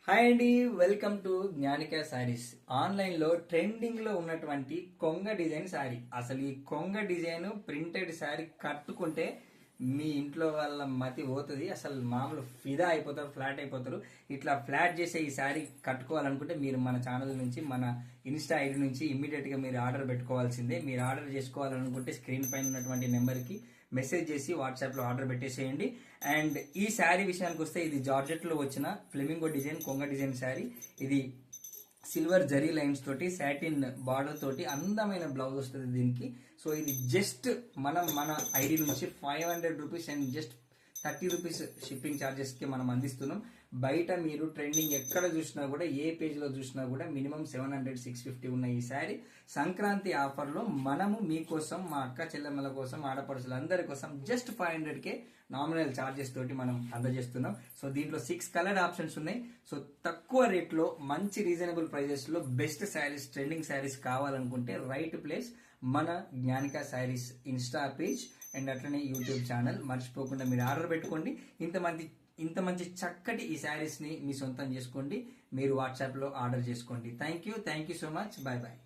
Hi అండి, welcome to జ్ఞానిక saris. Online లో trending లో ఉన్నటువంటి కొంగ డిజైన్ శారీ. అసలు ఈ కొంగ డిజైన్ ప్రింటెడ్ శారీ కట్టుకుంటే మీ ఇంట్లో వాళ్ళ మతి పోతుంది. అసలు మామూలు ఫిదా అయిపోతారు, ఫ్లాట్ అయిపోతారు. ఇట్లా ఫ్లాట్ చేసే ఈ శారీ కట్టుకోవాలనుకుంటే మీరు మన ఛానల్ నుంచి, మన ఇన్స్టా ఐడి నుంచి ఇమ్మీడియట్ గా మీరు ఆర్డర్ పెట్టుకోవాల్సిందే. మీరు ఆర్డర్ చేసుకోవాలనుకుంటే స్క్రీన్ పైన ఉన్నటువంటి నెంబర్ కి మెసేజ్ చేసి వాట్సాప్ లో ఆర్డర్ పెట్టేసేయండి. అండ్ ఈ శారీ విషయానికి వస్తే ఇది జార్జెట్ లో వచ్చిన ఫ్లెమింగో డిజైన్, కొంగ డిజైన్ శారీ. ఇది సిల్వర్ జరీ లైన్స్ తోటి, సాటిన్ బార్డర్ తోటి అందమైన బ్లౌజ్ వస్తుంది దీనికి. సో ఇది జస్ట్ మన ఐడి నుంచి 500 rupees and just 30 rupees shipping charges కి మనం అందిస్తున్నాం. బయట మీరు ట్రెండింగ్ ఎక్కడ చూసినా కూడా, ఏ పేజ్ లో చూసినా కూడా మినిమం 700, 650 ఉన్న ఈ శారీ సంక్రాంతి ఆఫర్ లో మనము మీకోసం, మా అక్క చెల్లెమ్మల కోసం, ఆడపడుచులందరి కోసం జస్ట్ 500K నామినల్ ఛార్జెస్ తోటి మనం అందజేస్తున్నాం. సో దీంట్లో 6 కలర్ ఆప్షన్స్ ఉన్నాయి. సో తక్కువ రేట్ లో మంచి రీజనబుల్ ప్రైజెస్ లో బెస్ట్ శారీస్, ట్రెండింగ్ శారీస్ కావాలనుకుంటే రైట్ ప్లేస్ మన జ్ఞానిక శారీస్ ఇన్స్టా పేజ్ అండ్ అట్లనే యూట్యూబ్ ఛానల్. మర్చిపోకుండా మీరు ఆర్డర్ పెట్టుకోండి. ఇంత మంచి చక్కటి ఈ శారీస్ ని మీ సొంతం చేసుకోండి. మీరు వాట్సాప్ లో ఆర్డర్ చేసుకోండి. Thank you so much. Bye bye.